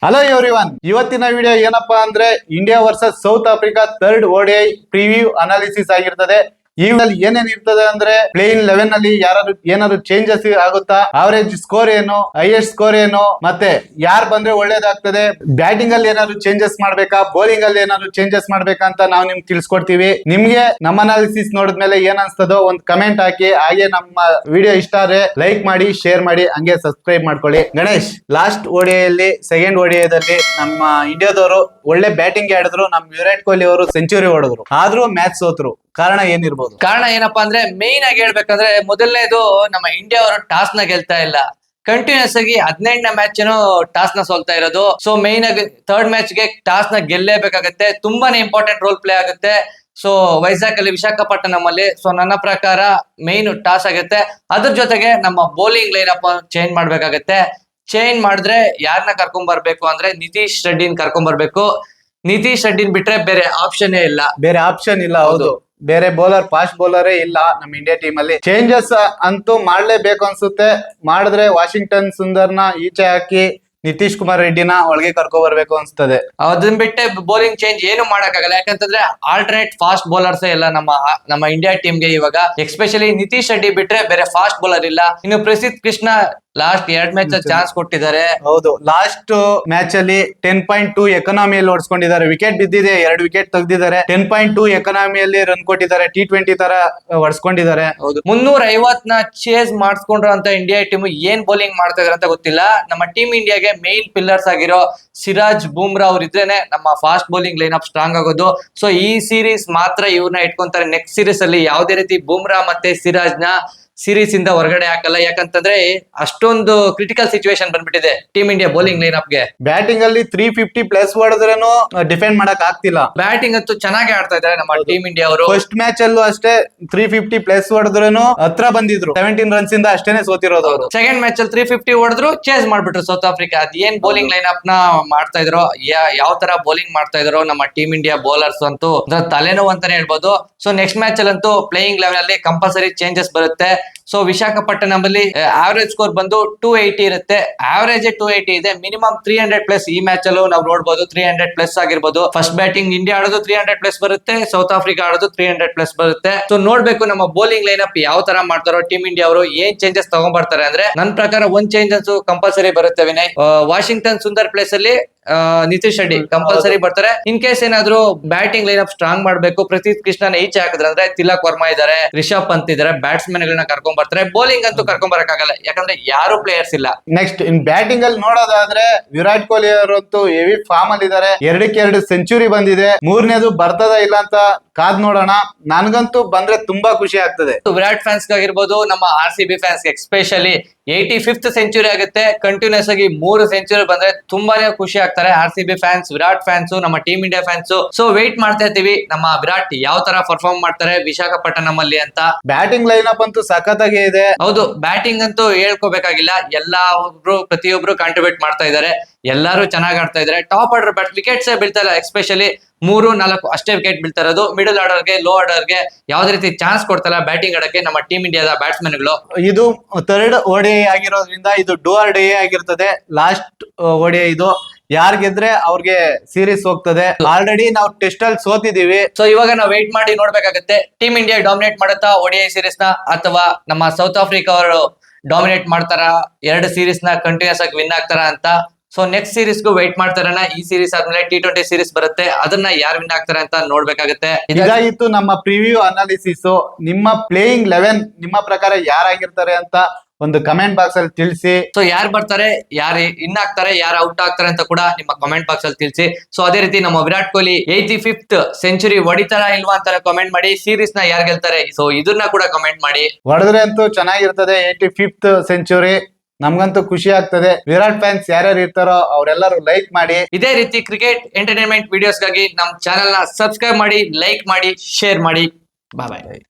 Hello everyone, ಇವತ್ತಿನ video ಏನಪ್ಪಾ ಅಂದ್ರೆ India versus south Africa third ODI preview analysis ಆಗಿರ್ತದೆ. ಈ ಏನೇನ್ ಇರ್ತದೆ ಅಂದ್ರೆ ಪ್ಲೇಯಿಂಗ್ 11 ಅಲ್ಲಿ ಏನಾದ್ರು ಚೇಂಜಸ್ ಆಗುತ್ತಾ, ಅವರೇಜ್ ಸ್ಕೋರ್ ಏನು, ಹೈಯೆಸ್ಟ್ ಸ್ಕೋರ್ ಏನು, ಮತ್ತೆ ಯಾರು ಬಂದ್ರೆ ಒಳ್ಳೇದಾಗ್ತದೆ, ಬ್ಯಾಟಿಂಗ್ ಅಲ್ಲಿ ಏನಾದ್ರು ಚೇಂಜಸ್ ಮಾಡ್ಬೇಕಾ, ಬೌಲಿಂಗ್ ಅಲ್ಲಿ ಏನಾದ್ರು ಚೇಂಜಸ್ ಮಾಡ್ಬೇಕಾ ಅಂತ ನಾವು ನಿಮ್ಗೆ ತಿಳಿಸ್ಕೊಡ್ತೀವಿ. ನಿಮ್ಗೆ ನಮ್ಮ ಅನಾಲಿಸಿಸ್ ನೋಡಿದ್ಮೇಲೆ ಏನ್ ಅನ್ಸ್ತದೋ ಒಂದು ಕಮೆಂಟ್ ಹಾಕಿ. ಹಾಗೆ ನಮ್ಮ ವಿಡಿಯೋ ಇಷ್ಟ ಆದ್ರೆ ಲೈಕ್ ಮಾಡಿ, ಶೇರ್ ಮಾಡಿ, ಹಂಗೆ ಸಬ್ಸ್ಕ್ರೈಬ್ ಮಾಡ್ಕೊಳ್ಳಿ. ಗಣೇಶ್, ಲಾಸ್ಟ್ ODI ಅಲ್ಲಿ ಸೆಕೆಂಡ್ ODI ದಲ್ಲಿ ನಮ್ಮ ಇಂಡಿಯಾದವರು ಒಳ್ಳೆ ಬ್ಯಾಟಿಂಗ್ ಆಡಿದ್ರು. ನಮ್ ವಿರಾಟ್ ಕೊಹ್ಲಿ ಅವರು ಸೆಂಚುರಿ ಹೊಡೆದ್ರು, ಆದ್ರೂ ಮ್ಯಾಚ್ ಸೋತ್ರು. ಕಾರಣ ಏನಿರ್ಬೋದು? ಕಾರಣ ಏನಪ್ಪಾ ಅಂದ್ರೆ ಮೇನ್ ಆಗಿ ಹೇಳ್ಬೇಕಂದ್ರೆ ಮೊದಲನೇದು ನಮ್ಮ ಇಂಡಿಯಾ ಅವರು ಟಾಸ್ ನ ಗೆಲ್ತಾ ಇಲ್ಲ. ಕಂಟಿನ್ಯೂಸ್ ಆಗಿ 18ನೇ ಮ್ಯಾಚ್ ಟಾಸ್ ನ ಸೋಲ್ತಾ ಇರೋದು. ಸೊ ಮೇನ್ ಆಗಿ ಥರ್ಡ್ ಮ್ಯಾಚ್ ಗೆ ಟಾಸ್ ನ ಗೆಲ್ಲೇಬೇಕಾಗತ್ತೆ. ತುಂಬಾನೇ ಇಂಪಾರ್ಟೆಂಟ್ ರೋಲ್ ಪ್ಲೇ ಆಗುತ್ತೆ. ಸೊ ವೈಜಾಗ್ ಅಲ್ಲಿ, ವಿಶಾಖಪಟ್ಟಣಂ ಅಲ್ಲಿ, ಸೊ ನನ್ನ ಪ್ರಕಾರ ಮೇನ್ ಟಾಸ್ ಆಗುತ್ತೆ. ಅದ್ರ ಜೊತೆಗೆ ನಮ್ಮ ಬೌಲಿಂಗ್ ಲೈನ್ ಅಪ್ ಚೇಂಜ್ ಮಾಡ್ಬೇಕಾಗತ್ತೆ. ಚೇಂಜ್ ಮಾಡಿದ್ರೆ ಯಾರನ್ನ ಕರ್ಕೊಂಡ್ ಬರ್ಬೇಕು ಅಂದ್ರೆ ನಿತೀಶ್ ರೆಡ್ಡಿನ್ ಕರ್ಕೊಂಡ್ ಬರ್ಬೇಕು. ನಿತೀಶ್ ರೆಡ್ಡಿನ್ ಬಿಟ್ರೆ ಬೇರೆ ಆಪ್ಷನ್ ಇಲ್ಲ. ಹೌದು, ಬೇರೆ ಬೌಲರ್, ಫಾಸ್ಟ್ ಬೌಲರೇ ಇಲ್ಲ ನಮ್ಮ ಇಂಡಿಯಾ ಟೀಮ್ ಅಲ್ಲಿ. ಚೇಂಜಸ್ ಅಂತೂ ಮಾಡ್ಲೇಬೇಕು ಅನ್ಸುತ್ತೆ. ಮಾಡಿದ್ರೆ ವಾಷಿಂಗ್ಟನ್ ಸುಂದರ್ನ ಈಚೆ ಹಾಕಿ ನಿತೀಶ್ ಕುಮಾರ್ ರೆಡ್ಡಿನ ಒಳಗೆ ಕರ್ಕೊ ಬರ್ಬೇಕು ಅನ್ಸ್ತದೆ. ಅದನ್ನ ಬಿಟ್ಟೆ ಬೌಲಿಂಗ್ ಚೇಂಜ್ ಏನು ಮಾಡಕ್ಕಾಗಲ್ಲ. ಯಾಕಂತಂದ್ರೆ ಆಲ್ಟರ್ನೇಟ್ ಫಾಸ್ಟ್ ಬೌಲರ್ಸ್ ಎಲ್ಲ ನಮ್ಮ ಇಂಡಿಯಾ ಟೀಮ್ಗೆ ಇವಾಗ. ಎಸ್ಪೆಷಲಿ ನಿತೀಶ್ ರೆಡ್ಡಿ ಬಿಟ್ರೆ ಬೇರೆ ಫಾಸ್ಟ್ ಬೌಲರ್ ಇಲ್ಲ. ಇನ್ನು ಪ್ರಸಿದ್ಧ ಕೃಷ್ಣ ಲಾಸ್ಟ್ 2 ಮ್ಯಾಚ್ ಚಾನ್ಸ್ ಕೊಟ್ಟಿದ್ದಾರೆ. ಹೌದು, ಲಾಸ್ಟ್ ಮ್ಯಾಚ್ ಅಲ್ಲಿ 10.2 ಎಕಾನಮಿಯಲ್ಲಿ ಓಡಿಸ್ಕೊಂಡಿದ್ದಾರೆ. ವಿಕೆಟ್ ಬಿದ್ದಿದೆ, 2 ವಿಕೆಟ್ ತೆಗ್ದಿದ್ದಾರೆ. 10.2 ಎಕಾನಮಿಯಲ್ಲಿ ರನ್ ಕೊಟ್ಟಿದ್ದಾರೆ. T20 ತರ ಹೊಡ್ಸ್ಕೊಂಡಿದ್ದಾರೆ. ಹೌದು, 350ನ ಚೇಸ್ ಮಾಡಿಸ್ಕೊಂಡ್ರು ಅಂತ ಇಂಡಿಯಾ ಟೀಮ್ ಏನ್ ಬೌಲಿಂಗ್ ಮಾಡ್ತಾ ಇದಾರೆ ಅಂತ ಗೊತ್ತಿಲ್ಲ. ನಮ್ಮ ಟೀಮ್ ಇಂಡಿಯಾಗೆ ಮೇನ್ ಪಿಲ್ಲರ್ಸ್ ಆಗಿರೋ ಸಿರಾಜ್, ಬೂಮ್ರಾ ಅವ್ರು ಇದ್ರೇನೆ ನಮ್ಮ fast bowling line up strong ಆಗೋದು. ಸೊ ಈ ಸೀರೀಸ್ ಮಾತ್ರ ಇವ್ರನ್ನ ಇಟ್ಕೊಂತಾರೆ. ನೆಕ್ಸ್ಟ್ ಸೀರೀಸ್ ಅಲ್ಲಿ ಯಾವುದೇ ರೀತಿ ಬೂಮ್ರಾ ಮತ್ತೆ ಸಿರಾಜ್ ನ ಸೀರೀಸ್ ಇಂದ ಹೊರಗಡೆ ಹಾಕಲ್ಲ. ಯಾಕಂತಂದ್ರೆ ಅಷ್ಟೊಂದು ಕ್ರಿಟಿಕಲ್ ಸಿಚುವೇಶನ್ ಬಂದ್ಬಿಟ್ಟಿದೆ team India bowling line up ಗೆ. ಬ್ಯಾಟಿಂಗ್ ಅಲ್ಲಿ 350 ಪ್ಲಸ್ ಹೊಡೆದ್ರೇನು ಡಿಫೆಂಡ್ ಮಾಡಕ್ ಆಗ್ತಿಲ್ಲ. ಬ್ಯಾಟಿಂಗ್ ಅಂತೂ ಚೆನ್ನಾಗಿ ಆಡ್ತಾ ಇದ್ದಾರೆ ನಮ್ಮ ಟೀಮ್ ಇಂಡಿಯಾ ಅವರು. ಫಸ್ಟ್ ಮ್ಯಾಚ್ ಅಲ್ಲೂ ಅಷ್ಟೇ 350 ಪ್ಲಸ್ ಹೊಡೆದ್ರೇನು ಹತ್ರ ಬಂದಿದ್ರು. 17 ರನ್ಸ್ ಇಂದ ಅಷ್ಟೇನೆ ಸೋತಿರೋದು ಅವರು. ಸೆಕೆಂಡ್ ಮ್ಯಾಚ್ ಅಲ್ಲಿ 350 ಹೊಡೆದ್ರು, ಚೇಸ್ ಮಾಡ್ಬಿಟ್ರು ಸೌತ್ ಆಫ್ರಿಕಾ. ಅದ್ ಏನ್ ಬೌಲಿಂಗ್ ಲೈನ್ ಅಪ್ ನ ಮಾಡ್ತಾ ಇದ್ರು, ಯಾವ ತರ ಬೌಲಿಂಗ್ ಮಾಡ್ತಾ ಇದ್ರು ನಮ್ಮ ಟೀಮ್ ಇಂಡಿಯಾ ಬೌಲರ್ಸ್ ಅಂತೂ ತಲೆನೋವು ಅಂತಾನೆ ಹೇಳ್ಬೋದು. ಸೊ ನೆಕ್ಸ್ಟ್ ಮ್ಯಾಚ್ ಅಲ್ಲಂತೂ ಪ್ಲೇಯಿಂಗ್ ಲೆವೆಲ್ ಅಲ್ಲಿ ಕಂಪಲ್ಸರಿ ಚೇಂಜಸ್ ಬರುತ್ತೆ. ಸೊ ವಿಶಾಖಪಟ್ಟಣಂ ಅಲ್ಲಿ ಆವರೇಜ್ ಸ್ಕೋರ್ ಬಂದು 280 ಇರುತ್ತೆ. ಆವರೇಜ್ 280 ಇದೆ. ಮಿನಿಮಮ್ 300 ಪ್ಲಸ್ ಈ ಮ್ಯಾಚ್ ಅಲ್ಲೂ ನಾವು ನೋಡಬಹುದು. 300 ಪ್ಲಸ್ ಆಗಿರ್ಬೋದು. ಫಸ್ಟ್ ಬ್ಯಾಟಿಂಗ್ ಇಂಡಿಯಾ ಆಡೋದು 300 ಪ್ಲಸ್ ಬರುತ್ತೆ, ಸೌತ್ ಆಫ್ರಿಕಾ ಆಡೋದು 300 ಪ್ಲಸ್ ಬರುತ್ತೆ. ಸೊ ನೋಡ್ಬೇಕು ನಮ್ಮ ಬೌಲಿಂಗ್ ಲೈನ್ ಅಪ್ ಯಾವ ತರ ಮಾಡ್ತಾರೋ ಟೀಮ್ ಇಂಡಿಯಾ ಅವರು. ಏನ್ ಚೇಂಜಸ್ ತಗೊಂಡ್ ಬರ್ತಾರೆ ಅಂದ್ರೆ ನನ್ನ ಪ್ರಕಾರ ಒಂದ್ ಚೇಂಜಸ್ ಕಂಪಲ್ಸರಿ ಬರುತ್ತೆ ವಿನಯ್. ವಾಷಿಂಗ್ಟನ್ ಸುಂದರ್ ಪ್ಲೇಸ್ ಅಲ್ಲಿ ನಿತೀಶ್ ರೆಡ್ಡಿ ಕಂಪಲ್ಸರಿ ಬರ್ತಾರೆ. ಇನ್ ಕೇಸ್ ಏನಾದ್ರು ಬ್ಯಾಟಿಂಗ್ ಲೈನ್ ಅಪ್ ಸ್ಟ್ರಾಂಗ್ ಮಾಡ್ಬೇಕು, ಪ್ರಸಿದ್ಧ ಕೃಷ್ಣನ ಈಚೆ ಹಾಕಿದ್ರೆ ಅಂದ್ರೆ ತಿಲಕ್ ವರ್ಮಾ ಇದಾರೆ, ರಿಷಬ್ ಪಂತ್ ಇದಾರೆ, ಬ್ಯಾಟ್ಸ್ಮನ್ ಗಳನ್ನ ಕರ್ಕೊಂಡ್ ಬರ್ತಾರೆ. ಬೌಲಿಂಗ್ ಅಂತೂ ಕರ್ಕೊಂಡ್ ಬರಕ್ಕಾಗಲ್ಲ, ಯಾಕಂದ್ರೆ ಯಾರು ಪ್ಲೇಯರ್ಸ್ ಇಲ್ಲ. ನೆಕ್ಸ್ಟ್ ಇನ್ ಬ್ಯಾಟಿಂಗ್ ಅಲ್ಲಿ ನೋಡೋದಾದ್ರೆ ವಿರಾಟ್ ಕೊಹ್ಲಿ ಅವರಂತೂ ಹೆವಿ ಫಾರ್ಮ್ ಅಲ್ಲಿ ಇದಾರೆ. 2 ಸೆಂಚುರಿ ಬಂದಿದೆ. 3ನೇದು ಬರ್ತದ ಇಲ್ಲ ಅಂತ ಕಾದ್ ನೋಡೋಣ. ನನ್ಗಂತೂ ಬಂದ್ರೆ ತುಂಬಾ ಖುಷಿ ಆಗ್ತದೆ. ವಿರಾಟ್ ಫ್ಯಾನ್ಸ್ ಆಗಿರ್ಬೋದು, ನಮ್ಮ RCB fans especially 85th century ಆಗುತ್ತೆ. ಕಂಟಿನ್ಯೂಸ್ ಆಗಿ 3 ಸೆಂಚುರಿ ಬಂದ್ರೆ ತುಂಬಾನೇ ಖುಷಿ ಆಗ್ತಾರೆ RCB ಫ್ಯಾನ್ಸ್, ವಿರಾಟ್ ಫ್ಯಾನ್ಸ್, ನಮ್ಮ team India fans. So wait ಮಾಡ್ತಾ ಇರ್ತೀವಿ ನಮ್ಮ ವಿರಾಟ್ ಯಾವ ತರ ಪರ್ಫಾರ್ಮ್ ಮಾಡ್ತಾರೆ ವಿಶಾಖಪಟ್ಟಣಂ ಅಲ್ಲಿ ಅಂತ. ಬ್ಯಾಟಿಂಗ್ ಲೈನ್ ಅಪ್ ಅಂತೂ ಸಖತ್ತಾಗಿ ಇದೆ. ಹೌದು, ಬ್ಯಾಟಿಂಗ್ ಅಂತೂ ಹೇಳ್ಕೋಬೇಕಾಗಿಲ್ಲ. ಪ್ರತಿಯೊಬ್ರು ಕಾಂಟ್ರಿಬ್ಯೂಟ್ ಮಾಡ್ತಾ ಇದಾರೆ. ಎಲ್ಲರೂ ಚೆನ್ನಾಗಿ ಆಡ್ತಾ ಇದಾರೆ. ಟಾಪ್ ಆರ್ಡರ್ ವಿಕೆಟ್ಸ್ ಬೀಳ್ತಾ ಇಲ್ಲ. ಎಸ್ಪೆಷಲಿ 3-4 ಅಷ್ಟೇ ವಿಕೆಟ್ ಬೀಳ್ತಾ ಇರೋದು. ಮಿಡಲ್ ಆರ್ಡರ್ಗೆ, ಲೋ ಆರ್ಡರ್ಗೆ ಯಾವ್ದೇ ರೀತಿ ಚಾನ್ಸ್ ಕೊಡ್ತಾರ ಬ್ಯಾಟಿಂಗ್ ಆಡಕ್ಕೆ ನಮ್ಮ ಟೀಮ್ ಇಂಡಿಯಾದ ಬ್ಯಾಟ್ಸ್ಮನ್ ಗಳು. ಇದು ಥರ್ಡ್ ODI ಆಗಿರೋದ್ರಿಂದ ಇದು ಡೂ ಆರ್ ಡೈ ಆಗಿರ್ತದೆ. ಲಾಸ್ಟ್ ODI ಇದು. ಯಾರ್ ಗೆದ್ರೆ ಅವ್ರಿಗೆ ಸೀರೀಸ್ ಹೋಗ್ತದೆ. ಆಲ್ರೆಡಿ ನಾವು ಟೆಸ್ಟ್ ಅಲ್ಲಿ ಸೋತಿದೀವಿ. ಸೊ ಇವಾಗ ನಾವು ವೇಟ್ ಮಾಡಿ ನೋಡ್ಬೇಕಾಗತ್ತೆ ಟೀಮ್ ಇಂಡಿಯಾ ಡಾಮಿನೇಟ್ ಮಾಡುತ್ತಾ ODI ಸೀರೀಸ್ ನ, ಅಥವಾ ನಮ್ಮ ಸೌತ್ ಆಫ್ರಿಕಾ ಅವರು ಡಾಮಿನೇಟ್ ಮಾಡ್ತಾರ, 2 ಸೀರೀಸ್ ನ ಕಂಟಿನ್ಯೂಸ್ ಆಗಿ ವಿನ್ ಆಗ್ತಾರ ಅಂತ. ಸೊ ನೆಕ್ಸ್ಟ್ ಸೀರೀಸ್ಗೂ ವೇಟ್ ಮಾಡ್ತಾರಣ. ಈ ಸೀರೀಸ್ ಆದ್ಮೇಲೆ T20 ಸೀರೀಸ್ ಬರುತ್ತೆ. ಅದನ್ನ ಯಾರು ವಿನ್ ಆಗ್ತಾರೆ ಅಂತ ನೋಡ್ಬೇಕಾಗತ್ತೆ. ಇದಾಗಿತ್ತು ನಮ್ಮ ಪ್ರಿವ್ಯೂ ಅನಾಲಿಸಿಸ್. ನಿಮ್ಮ ಪ್ಲೇಯಿಂಗ್ 11 ನಿಮ್ಮ ಪ್ರಕಾರ ಯಾರಾಗಿರ್ತಾರೆ ಅಂತ ಒಂದು ಕಮೆಂಟ್ ಬಾಕ್ಸ್ ಅಲ್ಲಿ ತಿಳಿಸಿ. ಸೊ ಯಾರು ಬರ್ತಾರೆ, ಯಾರು ಇನ್ ಆಗ್ತಾರೆ, ಯಾರು ಔಟ್ ಆಗ್ತಾರೆ ಅಂತ ಕೂಡ ನಿಮ್ಮ ಕಮೆಂಟ್ ಬಾಕ್ಸ್ ಅಲ್ಲಿ ತಿಳಿಸಿ. ಸೊ ಅದೇ ರೀತಿ ನಮ್ಮ ವಿರಾಟ್ ಕೊಹ್ಲಿ 85th ಸೆಂಚುರಿ ಹೊಡಿತಾರ ಇಲ್ವಾ ಅಂತ ಕಮೆಂಟ್ ಮಾಡಿ. ಸೀರೀಸ್ ನ ಯಾರು ಗೆಲ್ತಾರೆ ಸೊ ಇದನ್ನ ಕೂಡ ಕಮೆಂಟ್ ಮಾಡಿ. ಹೊಡೆದ್ರೆ ಅಂತೂ ಚೆನ್ನಾಗಿರ್ತದೆ 85th ಸೆಂಚುರಿ. ನಮ್ಗಂತೂ ಖುಷಿ ಆಗ್ತದೆ. ವಿರಾಟ್ ಫ್ಯಾನ್ಸ್ ಯಾರ್ಯಾರು ಇರ್ತಾರೋ ಅವರೆಲ್ಲರೂ ಲೈಕ್ ಮಾಡಿ. ಇದೇ ರೀತಿ ಕ್ರಿಕೆಟ್ ಎಂಟರ್ಟೈನ್ಮೆಂಟ್ ವಿಡಿಯೋಸ್ಗಾಗಿ ನಮ್ಮ ಚಾನೆಲ್ ನ ಸಬ್ಸ್ಕ್ರೈಬ್ ಮಾಡಿ, ಲೈಕ್ ಮಾಡಿ, ಶೇರ್ ಮಾಡಿ. ಬಾಯ್ ಬಾಯ್.